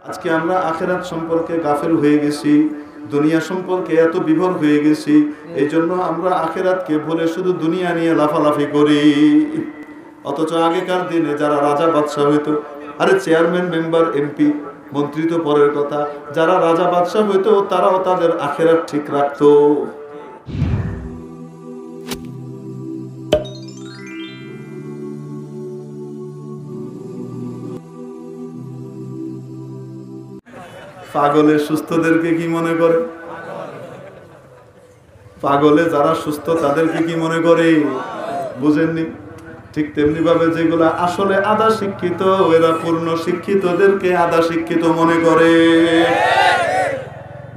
আজকে আমরা আখিরাত সম্পর্কে গাফেল হয়ে গেছি, দুনিয়া সম্পর্কে এত বিভোর হয়ে গেছি, এই জন্য আমরা আখিরাতকে ভুলে শুধু দুনিয়া নিয়ে লাফালাফি করি। অথচ আগেকার দিনে যারা রাজা বাদশাহ হইতো, আরে চেয়ারম্যান, মেম্বার, এমপি, মন্ত্রী তো পরের কথা, যারা রাজা বাদশাহ হইতো তারাও তাদের আখিরাত ঠিক রাখতো। পাগলের সুস্থদেরকে কি মনে করে? পাগলে যারা সুস্থ তাদেরকে কি মনে করে? বুঝেননি? ঠিক তেমনি ভাবে যেগুলা আসলে আধা শিক্ষিত, এরা পূর্ণ শিক্ষিতদেরকে আধা শিক্ষিত মনে করে।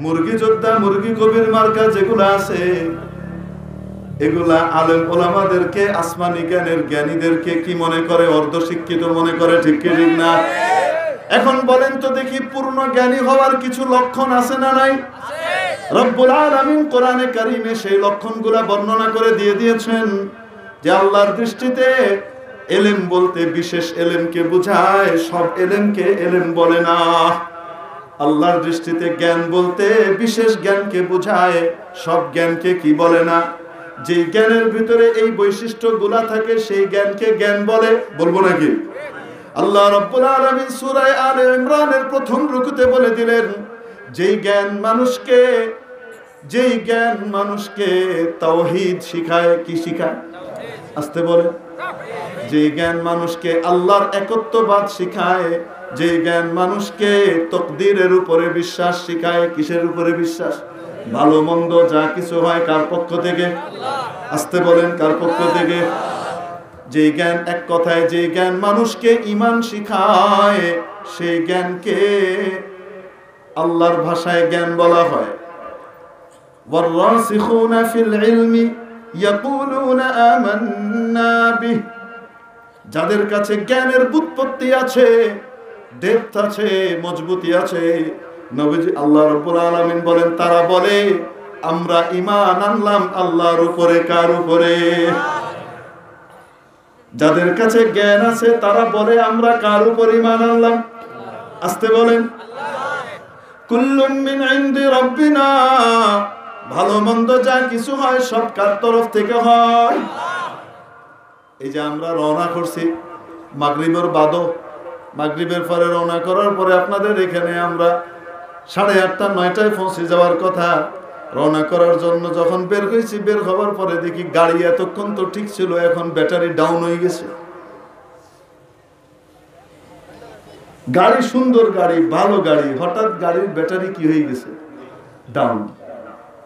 মুরগি যোদ্ধা, মুরগি কবির মার্কা যেগুলা আছে, এগুলা আলেম ওলামাদেরকে, আসমানি জ্ঞানের জ্ঞানীদেরকে কি মনে করে? অর্ধ শিক্ষিত মনে করে। ঠিক কি ঠিক না? এখন বলেন তো দেখি, পূর্ণ জ্ঞানী হওয়ার কিছু লক্ষণ আছে না নাই? রব্বুল আলামিন কোরআনে কারিমে সেই লক্ষণগুলা বর্ণনা করে দিয়ে দিয়েছেন যে আল্লাহর দৃষ্টিতে ইলম বলতে বিশেষ ইলমকে বোঝায়, সব ইলমকে ইলম বলে না। আল্লাহর দৃষ্টিতে জ্ঞান বলতে বিশেষ জ্ঞানকে বোঝায়, সব জ্ঞানকে কি বলে না। যে জ্ঞানের ভিতরে এই বৈশিষ্ট্যগুলা থাকে সেই জ্ঞানকে জ্ঞান বলে। বলবো নাকি? আল্লাহ রাব্বুল আলামিন সূরা আলে ইমরানের প্রথম রুকুতে বলে দিলেন, যেই জ্ঞান মানুষকে তাওহীদ শিখায়। কি শিখায়? আস্তে বলে। যেই জ্ঞান মানুষকে আল্লাহর একত্ববাদ শিখায়, যেই জ্ঞান মানুষকে তাকদীরের উপরে বিশ্বাস শিখায়। কিসের উপরে বিশ্বাস? ভালো মন্দ যা কিছু হয় কার পক্ষ থেকে? আস্তে বলেন, কার পক্ষ থেকে? যে জ্ঞান, এক কথায় যে জ্ঞান মানুষকে ঈমান শিখায়, সেই জ্ঞানকে আল্লাহর ভাষায় জ্ঞান বলা হয়। ওয়ার-রাসিখুনা ফিল ইলমি ইয়াকুলুনা আমান্না বিহি, যাদের কাছে জ্ঞানের ব্যুৎপত্তি আছে, ডেপথ আছে, মজবুতি আছে, নবীজি আল্লাহ রাব্বুল আলামিন বলেন, তারা বলে আমরা ঈমান আনলাম আল্লাহর উপরে। কার উপরে? যাদের কাছে জ্ঞান আছে তারা বলে আমরা কার উপর ঈমান আনলাম? আস্তে বলেন। কুল্লুম মিন ইনদি রাব্বিনা, ভালো মন্দ যা কিছু হয় সব কার তরফ থেকে হয়? এই যে আমরা রওনা করছি মাগরিবের বাদও, মাগরিবের পরে রওনা করার পরে আপনাদের এখানে আমরা 8:30 9টায় পৌঁছে যাওয়ার কথা। রওনা করার জন্য যখন বের হয়েছি, বের হওয়ার পরে দেখি গাড়ি এতক্ষণ তো ঠিক ছিল, এখন ব্যাটারি ডাউন হয়ে গেছে। গাড়ি সুন্দর গাড়ি, ভালো গাড়ি, হঠাৎ গাড়ির ব্যাটারি কি হয়ে গেছে? ডাউন।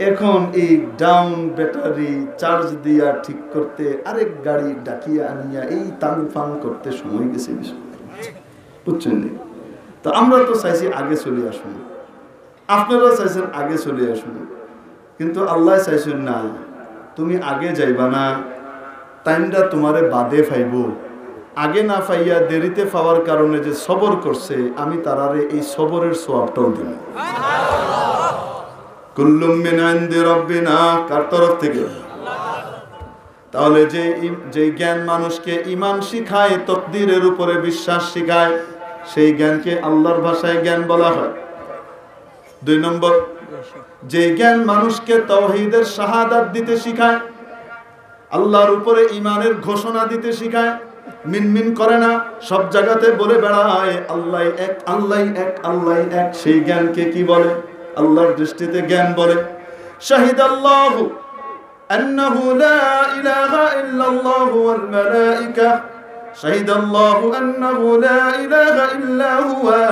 এখন এই ডাউন ব্যাটারি চার্জ দিয়া ঠিক করতে, আরেক গাড়ি ডাকিয়া আনিয়া এই তাং ফাং করতে সময় গেছে। বুঝছেন? তো আমরা তো চাইছি আগে চলে আসুন, আপনারা চাইছেন আগে চলে আসুন, কিন্তু আল্লাহ চাইছেন না, তুমি আগে যাইবা না, টাইমটা তোমারে বাদে ফাইব। আগে না পাইয়া দেরিতে পাওয়ার কারণে যে সবর করছে, আমি তারারে এই সবরের সওয়াবটাও দিব। কুল্লুম মিন ইনদি রাব্বিনা, কার তরফ থেকে? তাহলে যে জ্ঞান মানুষকে ঈমান শিখায়, তাকদীরের উপরে বিশ্বাস শিখায়, সেই জ্ঞানকে আল্লাহর ভাষায় জ্ঞান বলা হয়। 2 নম্বর, যে জ্ঞান মানুষকে তাওহীদের শাহাদাত দিতে শিখায়, আল্লাহর উপরে ঈমানের ঘোষণা দিতে শিখায়, মিনমিন করে না, সব জায়গাতে বলে বেড়ায় আল্লাহ এক, আল্লাহ এক, আল্লাহ এক, সেই জ্ঞানকে কি বলে? আল্লাহর দৃষ্টিতে জ্ঞান বলে। শাহিদাল্লাহু আন্নাহু লা ইলাহা ইল্লাল্লাহু ওয়াল মালায়েকা, শাহিদাল্লাহু আন্নাহু লা ইলাহা ইল্লা হুয়া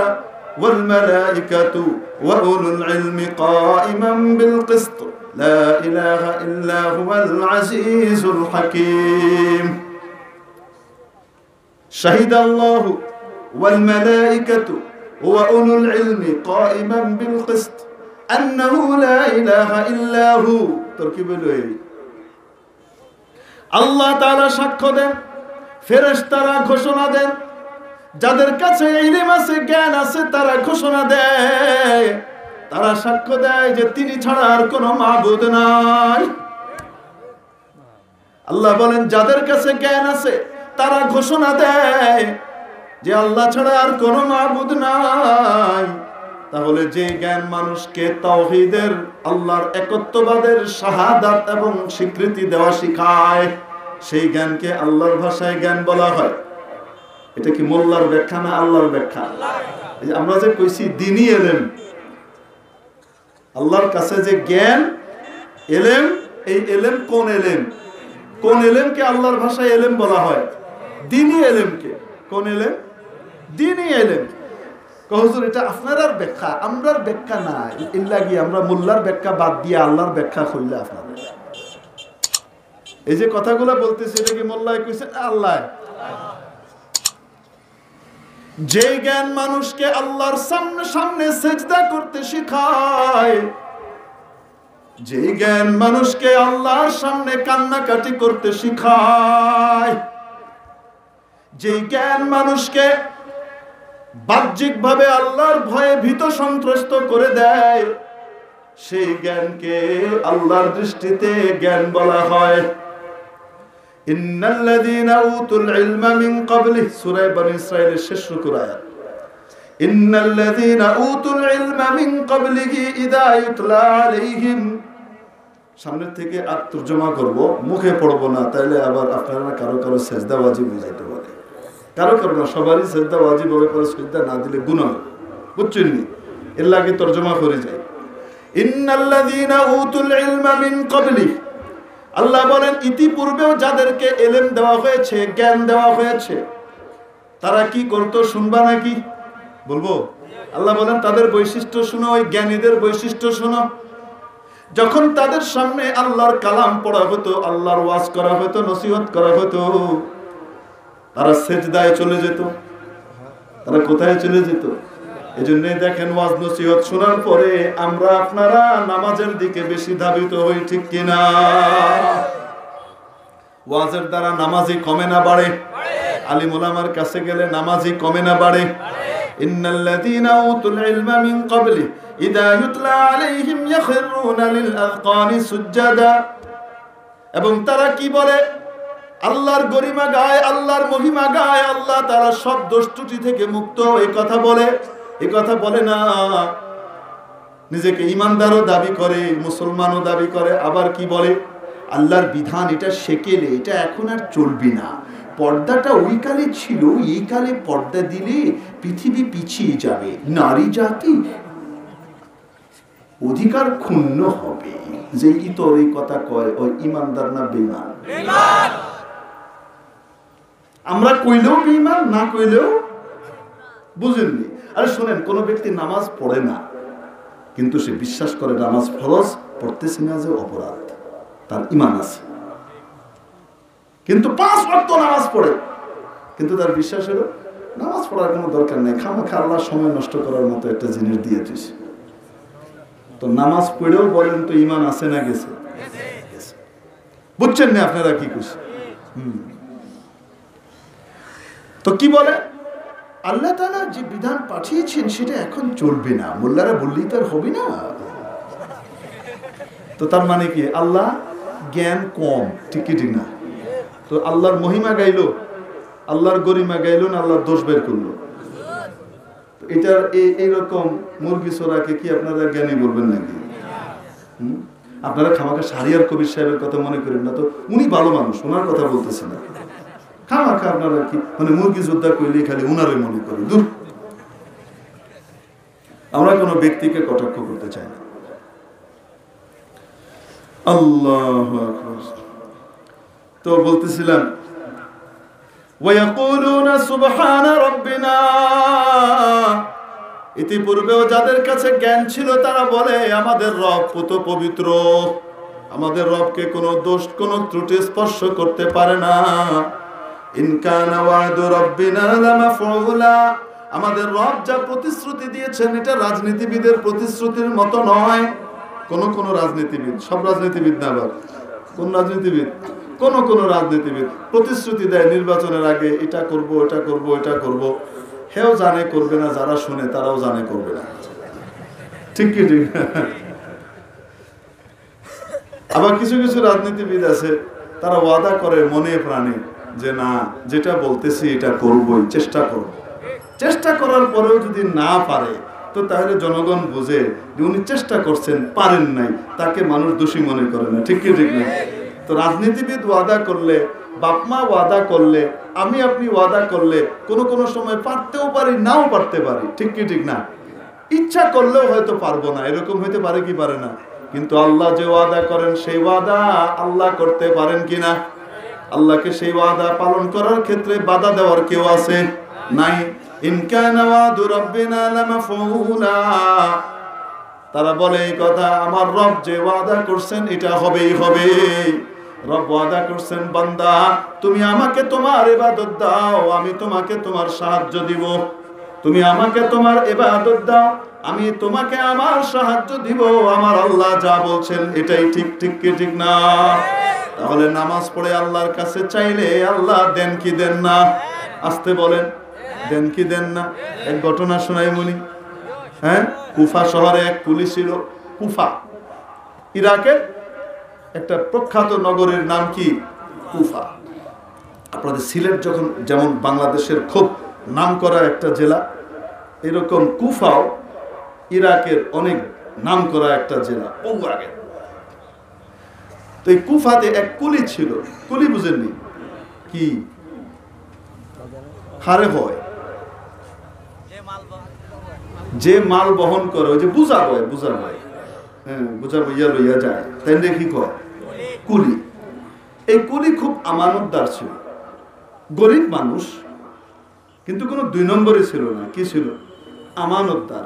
ওয়াল মালায়েকাতু ওয়া উলুল ইলমি কাইমান বিল কিসত, লা ইলাহা ইল্লা হুয়াল আজিজুল হাকীম। শাহিদাল্লাহু ওয়াল মালায়েকাতু ওয়া উলুল ইলমি কাইমান বিল কিসত আন্নাহু লা ইলাহা ইল্লা হু। তরকিব হলো এই, আল্লাহ তাআলা সাক্ষ্য দেন, ফেরেশতারা ঘোষণা দেন, যাদের কাছে ইলম আছে, জ্ঞান আছে, তারা ঘোষণা দেয়, তারা সাক্ষ্য দেয় যে তিনি ছাড়া আর কোনো মাবুদ নাই। আল্লাহ বলেন যাদের কাছে জ্ঞান আছে তারা ঘোষণা দেয় যে আল্লাহ ছাড়া আর কোনো মাবুদ নাই। তাহলে যে জ্ঞান মানুষকে তাওহীদের, আল্লাহর একত্ববাদের শাহাদাত এবং স্বীকৃতি দেওয়া শিখায়, সেই জ্ঞানকে আল্লাহর ভাষায় জ্ঞান বলা হয়। এটা কি মোল্লার ব্যাখ্যা না আল্লাহর ব্যাখ্যা? এই যে আমরা যে কইছি দ্বীনি ইলম, আল্লাহর কাছে যে জ্ঞান ইলম, এই ইলম কোন ইলম? কোন ইলমকে আল্লাহর ভাষায় ইলম বলা হয়? দ্বীনি ইলমকে। কোন ইলম? দ্বীনি ইলম। হুজুর এটা আপনার ব্যাখ্যা, আমরার ব্যাখ্যা না, এর লাগি আমরা মোল্লার ব্যাখ্যা বাদ দিয়ে আল্লাহর ব্যাখ্যা করলে আপনাদের এই যে কথাগুলো বলতেছে, এটা কি মোল্লায় কইছে না আল্লাহ? যে জ্ঞান মানুষকে আল্লাহর সামনে সিজদা করতে শেখায়, যে জ্ঞান মানুষকে আল্লাহর সামনে কান্নাকাটি করতে শেখায়, যে জ্ঞান মানুষকে বাহ্যিকভাবে আল্লাহর ভয়ে ভীত সন্ত্রস্ত করে দেয়, সেই জ্ঞানকে আল্লাহর দৃষ্টিতে জ্ঞান বলা হয়। ইন্নাল্লাযীনা উতুল ইলমা মিন ক্বাবলিহি, সূরা বনী ইসরাঈলের শেষ রুকুর আয়াত। ইন্নাল্লাযীনা উতুল ইলমা মিন ক্বাবলিহি ইযা ইউতলা আলাইহিম, সামনের থেকে আর তরজমা করব, মুখে পড়ব না, তাইলে আবার আপনারা কারো সেজদা ওয়াজিব হয়ে যেতে পারে। কারো না, সবারই সেজদা ওয়াজিব হবে, পরে সেজদা না দিলে গুনাহ, বুঝছেন নি? এর লাগে তরজমা করে যায়। ইন্নাল্লাযীনা উতুল ইলমা মিন ক্বাবলিহি, আল্লাহ বলেন ইতিপূর্বেও যাদেরকে ইলম দেওয়া হয়েছে, জ্ঞান দেওয়া হয়েছে, তারা কি করতো শুনবা নাকি? বলবো? আল্লাহ বলেন তাদের বৈশিষ্ট্য শুনো, ওই জ্ঞানীদের বৈশিষ্ট্য শুনো। যখন তাদের সামনে আল্লাহর কালাম পড়া হতো, আল্লাহর ওয়াজ করা হতো, নসিহত করা হতো, তারা সেজদায় চলে যেত। তারা কোথায় চলে যেত? এজন্য দেখেন ওয়াজ নসিহত শোনার পরে আমরা আপনারা নামাজের দিকে বেশি ধাবিত হই, ঠিক কিনা? ওয়াজের দ্বারা নামাজি কমে না বাড়ে? আলিম উলামার কাছে গেলে নামাজি কমে না বাড়ে? ইন্নাল্লাযীনা উতুল ইলমা মিন ক্বাবলি ইযা ইউতলা আলাইহিম ইয়াখিরুনা লিল আযকানি সুজদা, এবং তারা কি বলে? আল্লাহর গরিমা গায়, আল্লাহর মহিমা গায়, আল্লাহ তারা সব দোষ ত্রুটি থেকে মুক্ত, এই কথা বলে। এই কথা বলে না, নিজেকে ইমানদারও দাবি করে, মুসলমানও দাবি করে, আবার কি বলে? আল্লাহর বিধান এটা সেকেলে, এটা এখন আর চলবে না, পর্দাটা ওই কালে ছিল, এই কালে পর্দা দিলে পৃথিবী পিছিয়ে যাবে, নারী জাতি অধিকার ক্ষুণ্ণ হবে। যে ইতর এই কথা কয়, ওই ইমানদার না বেঈমান? আমরা কইলেও বেঈমান, না কইলেও, বুঝেননি? আরে শোনেন, কোন ব্যক্তি নামাজ পড়ে না কিন্তু সে বিশ্বাস করে নামাজ ফরজ, পড়তেছে না যে অপরাধ, তার ঈমান আছে। কিন্তু 5 ওয়াক্ত নামাজ পড়ে, কিন্তু তার বিশ্বাস হলো নামাজ পড়ার কোনো দরকার নেই, খামাখা আল্লাহ সময় নষ্ট করার মতো একটা জিনিস দিয়ে দিয়েছে। তো নামাজ পড়েও বলেন তো ঈমান আছে না গেছে? বুঝছেন না আপনারা কি করছে? তো কি বলে? আল্লাহ তাআলা যে বিধান পাঠিয়েছেন সেটা এখন চলবে না, মোল্লারা বললেই তার হবে না। তো তার মানে কি? আল্লাহ জ্ঞান কম, ঠিক কি না? তো আল্লাহর মহিমা গাইলো, আল্লাহর গরিমা গাইলো না আল্লাহর দোষ বের করলো? এটার এইরকম মুরগি চোরাকে কি আপনারা জ্ঞানী বলবেন নাকি? আপনারা খামাখা শাহরিয়ার কবির সাহেবের কথা মনে করেন না তো, উনি ভালো মানুষ, ওনার কথা বলতেছে না। খামাখা আপনারা কি মানে মুরগি যোদ্ধা করলে খালি উনারে মনে করে? দূর, আমরা কোনো ব্যক্তিকে কটাক্ষ করতে চাই না। আল্লাহু আকবার। তো বলতেছিলাম ওয়ায়াকুলুনা সুবহানা রাব্বিনা, ইতিপূর্বেও যাদের কাছে জ্ঞান ছিল তারা বলে আমাদের রব পুত পবিত্র, আমাদের রবকে কোনো দোষ কোনো ত্রুটি স্পর্শ করতে পারে না। ইন কানা ওয়াদু রাব্বিনা লামাফউলা, আমাদের রব যা প্রতিশ্রুতি দিয়েছেন এটা রাজনীতিবিদের প্রতিশ্রুতির মতো নয়। কোন রাজনীতিবিদ, সব রাজনীতিবিদ না, আবার কোন রাজনীতিবিদ? কোন রাজনীতিবিদ প্রতিশ্রুতি দেয় নির্বাচনের আগে, এটা করব, এটা করব, এটা করব, হেও জানে করবে না, যারা শুনে তারাও জানে করবে না, ঠিক কি ঠিক? আবার কিছু কিছু রাজনীতিবিদ আছে তারা ওয়াদা করে মনে প্রাণে যে না, যেটা বলতেছি এটা করবই, চেষ্টা করব। চেষ্টা করার পরেও যদি না পারে তো তাহলে জনগণ বুঝে যে উনি চেষ্টা করছেন, পারেন নাই, তাকে মানুষ দোষী মনে করে না। ঠিক কি ঠিক না? তো রাজনীতিবিদ ওয়াদা করলে, বাপমা ওয়াদা করলে, আমি আপনি ওয়াদা করলে কোনো সময় পারতেও পারি, নাও পারতে পারি। ঠিক কি ঠিক না? ইচ্ছা করলেও হয়তো পারবো না, এরকম হইতে পারে কি পারে না? কিন্তু আল্লাহ যে ওয়াদা করেন সেই ওয়াদা আল্লাহ করতে পারেন কিনা? আল্লাহকে সেই ওয়াদা পালন করার ক্ষেত্রে বাধা দেওয়ার কেউ আছে? নাই। ইন কানা ওয়াদু রাব্বিনা লামাফউলা, তারা বলে এই কথা, আমার রব যে ওয়াদা করছেন এটা হবেই হবে। রব ওয়াদা করছেন, বান্দা তুমি আমাকে তোমার ইবাদত দাও, আমি তোমাকে তোমার সাহায্য দিব। তুমি আমাকে তোমার ইবাদত দাও, আমি তোমাকে আমার সাহায্য দিব। আমার আল্লাহ যা বলছেন এটাই ঠিক। ঠিক কি ঠিক না? তাহলে নামাজ পড়ে আল্লাহর কাছে চাইলে আল্লাহ দেন কি দেন না? আসতে বলেন, দেন কি দেন না? এক ঘটনা শোনাই মনি। হ্যাঁ, কুফা শহরে এক পুলিশ ছিল। কুফা ইরাকের একটা প্রখ্যাত নগরের নাম কি? কুফা। আপনাদের সিলেট যখন যেমন বাংলাদেশের খুব নামকরা একটা জেলা, এরকম কুফাও ইরাকের অনেক নামকরা একটা জেলা, বহু আগে। তো এই কুফাতে এক কুলি ছিল। কুলি বুঝেননি কি? হারে হয় যে মাল বহন করে, ওই যে বুঝা বয়, হ্যাঁ, বুঝা বইয়া লইয়া যায়, তাই কি কয়? কুলি। এই কুলি খুব আমানতদার ছিল, গরিব মানুষ, কিন্তু কোনো 2 নম্বরই ছিল না। কি ছিল? আমানতদার।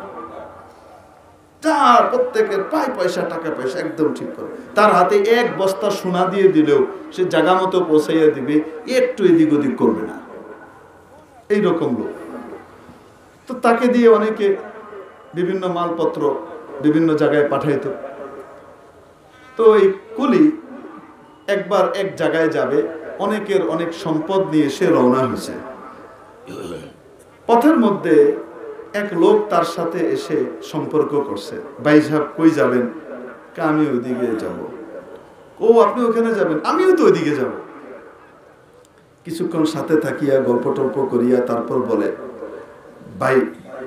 তার প্রত্যেকের পয়সা, টাকা পয়সা একদম ঠিক করে। তার হাতে 1 বস্তা সোনা দিয়ে দিলেও সে জায়গা মতো পৌঁছাইয়া দিবে, একটু এদিক ওদিক করবে না। এইরকম লোক। তো তাকে দিয়ে অনেকে বিভিন্ন মালপত্র বিভিন্ন জায়গায় পাঠাইতো। তো এই কুলি একবার এক জায়গায় যাবে, অনেকের অনেক সম্পদ নিয়ে সে রওনা হয়েছে। পথের মধ্যে এক লোক তার সাথে এসে সম্পর্ক করছে। ভাই সাহেব কই যাবেন? আমি ওইদিকে যাব। ও, আপনি ওখানে যাবেন? আমিও তো ওইদিকে যাব। কিছুক্ষণ সাথে থাকিয়া গল্প টল্প করিয়া তারপর বলে, ভাই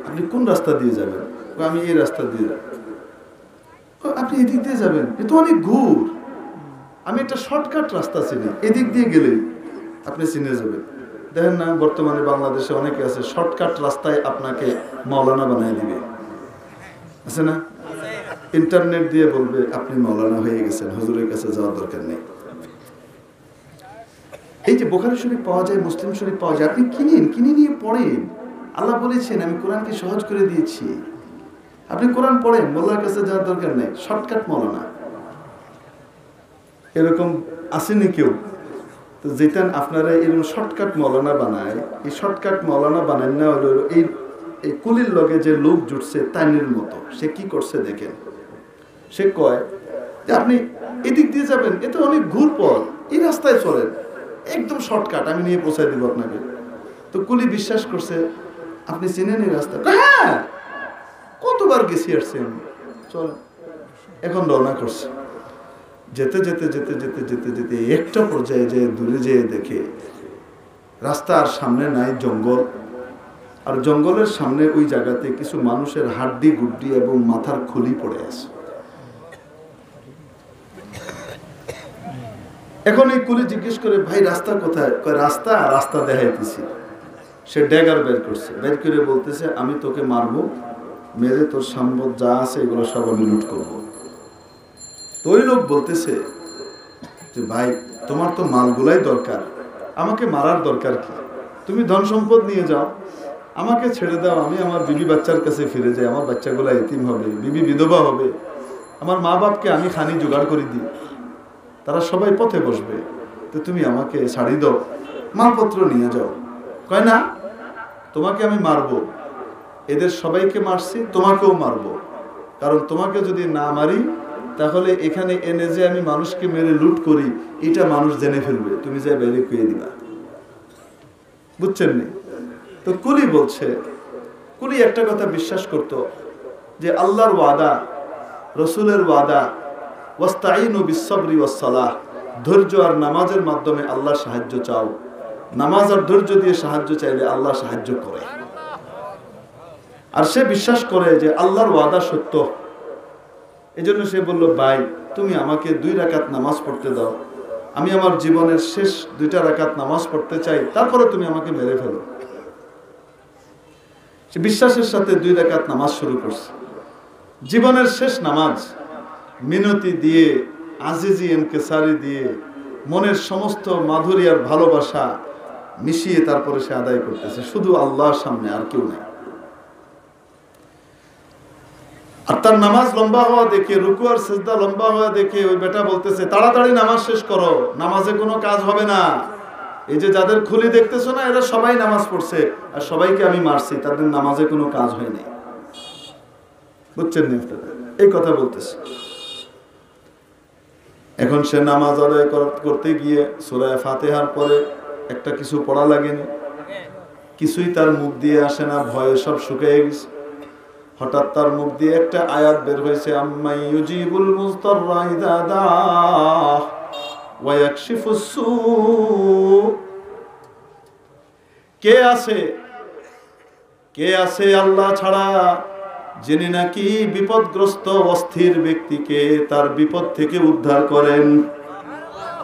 আপনি কোন রাস্তা দিয়ে যাবেন? আমি এই রাস্তা দিয়ে যাব। আপনি এদিক দিয়ে যাবেন? এ তো অনেক ঘুর। আমি একটা শর্টকাট রাস্তা চিনি, এদিক দিয়ে গেলে আপনি চিনে যাবেন। দেখেন না, বর্তমানে বাংলাদেশে অনেকে আছে শর্টকাট রাস্তায় আপনাকে মাওলানা বানিয়ে দিবে, আছে না? ইন্টারনেট দিয়ে বলবে আপনি মাওলানা হয়ে গেছেন, হুজুরের কাছে যাওয়ার দরকার নেই। এই যে বুখারী শরীফ পাওয়া যায়, মুসলিম শরীফ পাওয়া যায়, আপনি কিনে নিয়ে পড়েন। আল্লাহ বলেছেন আমি কোরআনকে সহজ করে দিয়েছি, আপনি কোরআন পড়েন, মোল্লার কাছে যাওয়ার দরকার নেই। শর্টকাট মাওলানা এরকম আসেনি কেউ? তো যেটা আপনারা এরকম শর্টকাট মাওলানা বানায়, এই শর্টকাট মাওলানা বানান না হলো এই কুলির লগে যে লোক জুটছে তাইনের মতো। সে কি করছে দেখেন, সে কয় যে আপনি এদিক দিয়ে যাবেন, এ তো অনেক ঘুর পথ, এই রাস্তায় চলেন, একদম শর্টকাট, আমি নিয়ে পৌঁছায় দিব আপনাকে। তো কুলি বিশ্বাস করছে, আপনি চিনেন এই রাস্তা? হ্যাঁ, কতবার গেছি আসছি আমি, চল। এখন রওনা করছে। যেতে যেতে যেতে যেতে যেতে যেতে একটা পর্যায়ে যে দূরে যেয়ে দেখে রাস্তা আর সামনে নাই, জঙ্গল। আর জঙ্গলের সামনে ওই জায়গাতে কিছু মানুষের হাড্ডি গুড্ডি এবং মাথার খুলি পড়ে আছে। এখন এই কুলি জিজ্ঞেস করে, ভাই রাস্তা কোথায়? কয় রাস্তা দেখাইতেছি। সে ড্যাগার বের করছে, বের করে বলতেছে আমি তোকে মারবো, মেরে তোর সম্পদ যা আছে এগুলো সব আমি লুট করবো। তো ওই লোক বলতেছে যে ভাই তোমার তো মালগুলাই দরকার, আমাকে মারার দরকার কি? তুমি ধন সম্পদ নিয়ে যাও, আমাকে ছেড়ে দাও, আমি আমার বিবি বাচ্চার কাছে ফিরে যাই, আমার বাচ্চাগুলো এতিম হবে, বিবি বিধবা হবে, আমার মা বাপকে আমি খানি জোগাড় করে দিই, তারা সবাই পথে বসবে, তো তুমি আমাকে ছাড়ি দাও, মালপত্র নিয়ে যাও। কয় না, তোমাকে আমি মারবো, এদের সবাইকে মারছি, তোমাকেও মারবো, কারণ তোমাকে যদি না মারি তাহলে এখানে এনে যে আমি মানুষকে মেরে লুট করি এটা মানুষ জেনে ফেলবে, তুমি যা বাইরে কুয়ে দিবা। বুঝছেন নি? তো কুলি বলছে, কুলি একটা কথা বিশ্বাস করত যে আল্লাহর ওয়াদা, রসুলের ওয়াদা, ওয়াস্তাইনু বিসসবরি ওয়াসসালাহ, ধৈর্য আর নামাজের মাধ্যমে আল্লাহ সাহায্য চাও, নামাজ আর ধৈর্য দিয়ে সাহায্য চাইলে আল্লাহ সাহায্য করে। আর সে বিশ্বাস করে যে আল্লাহর ওয়াদা সত্য। এজন্য সে বলল, ভাই তুমি আমাকে 2 রাকাত নামাজ পড়তে দাও, আমি আমার জীবনের শেষ 2টা রাকাত নামাজ পড়তে চাই, তারপরে তুমি আমাকে মেরে ফেলো। সে বিশ্বাসের সাথে 2 রাকাত নামাজ শুরু করছে। জীবনের শেষ নামাজ মিনতি দিয়ে, আজিজি এনকেসারি দিয়ে, মনের সমস্ত মাধুরী আর ভালোবাসা মিশিয়ে তারপরে সে আদায় করতেছে, শুধু আল্লাহর সামনে, আর কেউ নাই। আর তার নামাজ লম্বা হওয়া দেখে, রুকু আর সিজদা লম্বা হওয়া দেখে ওই বেটা বলতেছে, তাড়াতাড়ি নামাজ শেষ করো, নামাজে কোনো কাজ হবে না। এই যে যাদের খুলি দেখতেছো না, এরা সবাই নামাজ পড়ছে, আর সবাইকে আমি মারছি, তাদের নামাজে কোনো কাজ হয়নি। বুঝছেন? এই কথা বলতেছে। এখন সে নামাজ আদায় করতে গিয়ে সূরা ফাতিহার পরে একটা কিছু পড়া লাগেনি, কিছুই তার মুখ দিয়ে আসে না, ভয়ে সব শুকিয়ে গেছে। হঠাৎ তার মুখ দিয়ে একটা আয়াত বের হয়েছে, আম্মাই ইউজিবুল মুস্তাররা ইযা দাআহ ওয়া ইয়াকশিফুস সূ। কে আছে আল্লাহ ছাড়া, যিনি নাকি বিপদগ্রস্ত অস্থির ব্যক্তিকে তার বিপদ থেকে উদ্ধার করেন।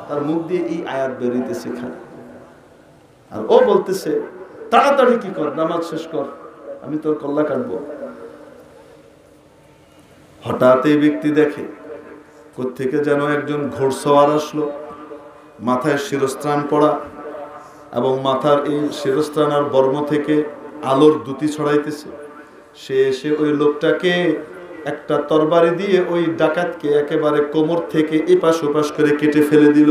তার মুখ দিয়ে এই আয়াত বেরিয়েছে খালি, আর ও বলতেছে, তাড়াতাড়ি কি কর, নামাজ শেষ কর, আমি তোর কল্লা কাটবো। হঠাৎ এই ব্যক্তি দেখে কোত্থেকে যেন একজন ঘোড়সওয়ার আসলো, মাথায় শিরস্ত্রাণ পরা, এবং মাথার এই শিরস্ত্রাণ আর বর্ম থেকে আলোর দ্যুতি ছড়াইতেছে। সে এসে ওই লোকটাকে একটা তরবারি দিয়ে ওই ডাকাতকে একেবারে কোমর থেকে এপাশ ওপাশ করে কেটে ফেলে দিল।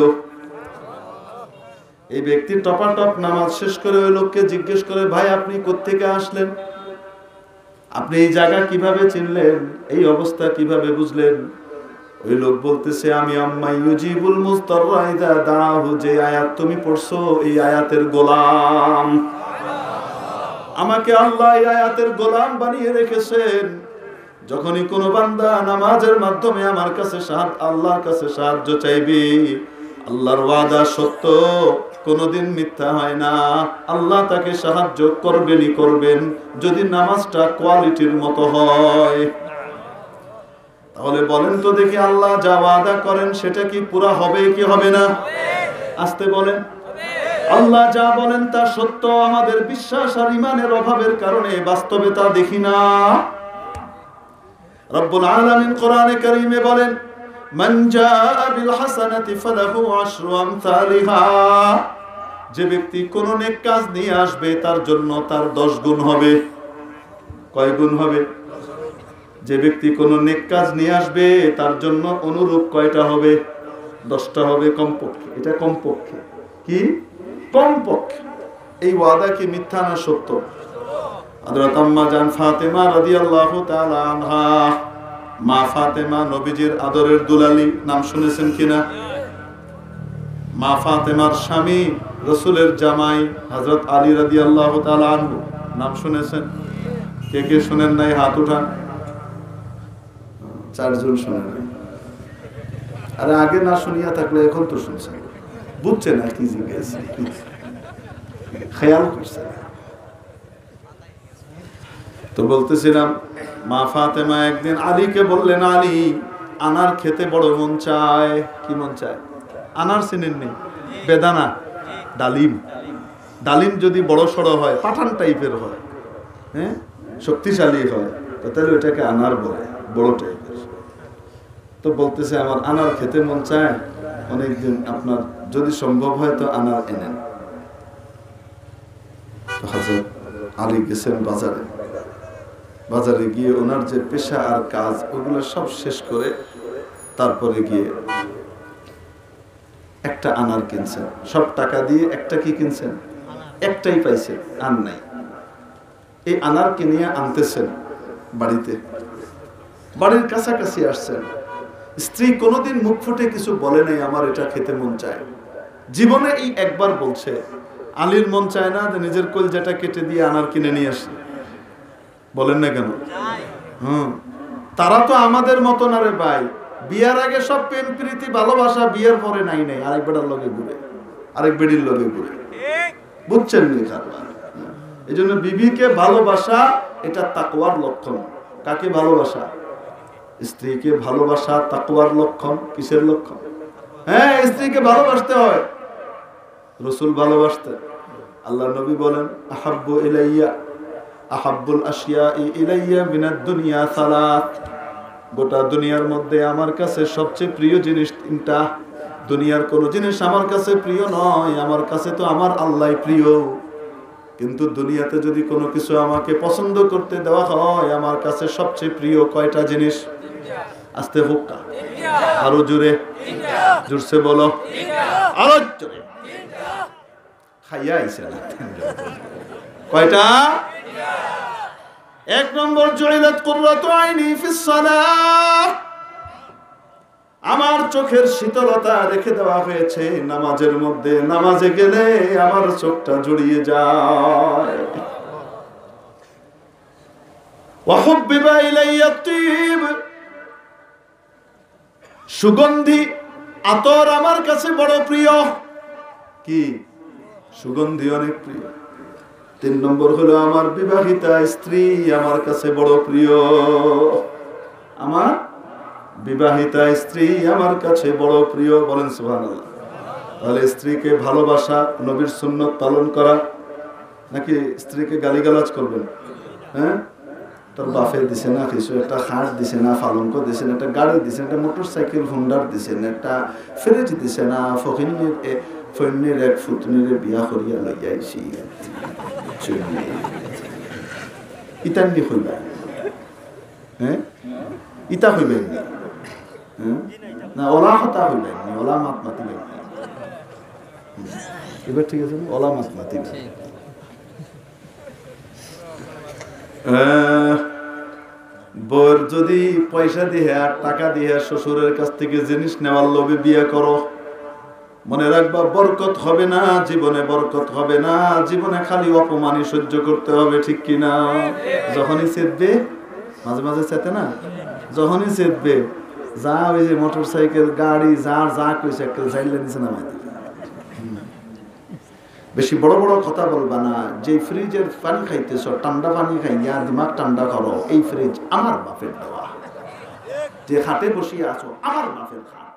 এই ব্যক্তি টপাটপ নামাজ শেষ করে ওই লোককে জিজ্ঞেস করে, ভাই আপনি কোত্থেকে আসলেন, আপনি এই জায়গা কিভাবে চিনলেন, এই অবস্থা কিভাবে বুঝলেন? ওই লোক বলতেছে, আমি আম্মা ইউজিবুল মুস্তাররা ইযা দাআহু, যে আয়াত তুমি পড়ছো এই আয়াতের গোলাম। আমাকে আল্লাহ এই আয়াতের গোলাম বানিয়ে রেখেছেন। যখনই কোনো বান্দা নামাজের মাধ্যমে আমার কাছে আল্লাহর কাছে সাহায্য চাইবে, আল্লাহর ওয়াদা সত্য, কোনোদিন মিথ্যা হয় না। আল্লাহ তাকে সাহায্য করবেন যদি নামাজটা কোয়ালিটির মতো হয়। তাহলে বলেন তো দেখি, আল্লাহ যা ওয়াদা করেন সেটা কি পুরা হবে কি হবে না? আসতে বলেন। আল্লাহ যা বলেন তা সত্য, আমাদের বিশ্বাস আর ঈমানের অভাবের কারণে বাস্তবে তা দেখি না। রব্বুল আলামিন কোরআনে কারীমে বলেন, মান জাআ বিল হাসানাতি ফালাহু আশরু আমসালিহা, যে ব্যক্তি কোন নেক কাজ নিয়ে আসবে তার জন্য তার 10 গুণ হবে। কয় গুণ হবে? যে ব্যক্তি কোন নেক কাজ নিয়ে আসবে তার জন্য অনুরূপ কয়টা হবে? 10টা হবে কমপক্ষে। এটা কমপক্ষে। কি কমপক্ষে? এই ওয়াদা কি মিথ্যা না সত্য? হযরত আম্মা জান ফাতেমা রাদিয়াল্লাহু তাআলা আনহা, মা ফাতেমা নবীজির আদরের দুলালি, নাম শুনেছেন কিনা? মা ফাতেমার স্বামী রাসূলের জামাই হযরত আলী রাদিয়াল্লাহু তাআলা আনহু, নাম শুনেছেন? কে কে শুনেন নাই হাত উঠান। 4 জন শুনেন নাই। আরে আগে না শুনিয়া থাকলে এখন তো শুনছেন, বুঝছেন না কি জিজ্ঞেস খেয়াল করছেন। তো বলতেছিলাম, মা ফাতেমা একদিন আলীকে বললেন, আলী আনার খেতে বড় মন চায়। কি মন চায়? আনার চিনেননি? বেদানা, ডালিম। ডালিম যদি বড় সড়ো হয়, পাঠান টাইপের হয়, হ্যাঁ, শক্তিশালী হয়, তাহলে ওইটাকে আনার বলে, বড় টাইপের। তো বলতেছে, আমার আনার খেতে মন চায় অনেকদিন, আপনার যদি সম্ভব হয় তো আনার এনেন। হযরত আলী গেছেন বাজারে গিয়ে ওনার যে পেশা আর কাজ ওগুলো সব শেষ করে তারপরে গিয়ে একটা আনার কিনছেন। সব টাকা দিয়ে একটা কি কিনছেন? একটাই পাইছেন, আর নাই। এই আনার কিনিয়ে আনতেছেন বাড়িতে, বাড়ির কাছাকাছি আসছেন। স্ত্রী কোনোদিন মুখ ফুটে কিছু বলে নাই আমার এটা খেতে মন চায়। জীবনে এই একবার বলছে। আলীর মন চায় না যে নিজের কলজাটা কেটে দিয়ে আনার কিনে নিয়ে আসে? বলেন না কেন? তারা তো আমাদের মতো না রে ভাই। বিয়ার আগে সব প্রেম প্রীতি ভালোবাসা, বিয়ের পরে নাই। আরেক বেটার লগে ঘুরে, আরেক বেডির লগে ঘুরে। বুঝছেন নি? এই জন্য বিবিকে ভালোবাসা এটা তাকওয়ার লক্ষণ। কাকে ভালোবাসা? স্ত্রীকে ভালোবাসা তাকওয়ার লক্ষণ। কিসের লক্ষণ? হ্যাঁ, স্ত্রীকে ভালোবাসতে হয়। রাসূল ভালোবাসতেন। আল্লাহ নবী বলেন, আহাব্বু ইলাইয়া আহাব্বুল আশিয়াই ইলাইয়া মিনাদ দুনিয়া সালাত। গোটা দুনিয়ার মধ্যে আমার কাছে সবচেয়ে প্রিয় জিনিস তিনটা। দুনিয়ার কোন জিনিস আমার কাছে প্রিয় নয়, আমার কাছে তো আমার আল্লাহই প্রিয়। কিন্তু দুনিয়াতে যদি কোনো কিছু আমাকে পছন্দ করতে দেওয়া হয়, আমার কাছে সবচেয়ে প্রিয় কয়টা জিনিস? আস্তে হুক্কা, আরো জোরে, জোরসে বলো, আরো জোরে। খাইয়া আইছে না কয়টা? এক নম্বর, জুইলাত কুররাতু আইনি ফিস সালাহ। আমার চোখের শীতলতা রেখে দেওয়া হয়েছে নামাজের মধ্যে। নামাজে গেলে আমার চোখটা জুড়িয়ে যায়। ওয়া হুব্বিবা ইলাইয়া তিব। সুগন্ধি আতর আমার কাছে বড় প্রিয়। কি? সুগন্ধি অনেক প্রিয়। 3 নম্বর হলো আমার বিবাহিতা স্ত্রী আমার কাছে বড় প্রিয়। আমার বিবাহিতা স্ত্রী আমার কাছে বড় প্রিয়। বলেন সুবহানাল্লাহ। তাহলে স্ত্রীকে ভালোবাসা নবীর সুন্নাত পালন করা, নাকি স্ত্রীকে গালিগালাজ করবেন? হ্যাঁ, তোর বাফে দিছে না কিছু, একটা খাট দিছে না, ফালঙ্ক দিছে না, একটা গাড়ি দিছে, একটা মোটরসাইকেল হুন্ডার দিছে না, একটা ফ্রিজ দিছে না, ফকিনের এক ফুতনির বিয়া করিয়া লইয়া আইছি। ইতান্নি হইবা? হ্যাঁ, ইতা হইবেন না, ওলা হতা হইবেন, ওলা মাত মাতিবেন। এবার ঠিক আছে, ওলা মাত মাতিবেন। বর যদি পয়সা দিয়ে আর টাকা দিয়ে শ্বশুরের কাছ থেকে জিনিস নেওয়ার লোভে বিয়ে করো, মনে রাখবা বরকত হবে না, জীবনে বরকত হবে না, জীবনে খালি অপমানই সহ্য করতে হবে। ঠিক কিনা? যখনই চেতবে, মাঝে মাঝে চেতে না, যখনই চেতবে যা ওই যে মোটরসাইকেল গাড়ি যার যা কইছে একটা চাইলে নিচে নামাই দিবে। বেশি বড় বড় কথা বলবা না। যে ফ্রিজের পানি খাইতেছ, ঠান্ডা পানি খাইয়া দিমাগ ঠান্ডা করো, এই ফ্রিজ আমার বাপের দেওয়া। যে খাটে বসিয়ে আছো, আমার বাপের খাট।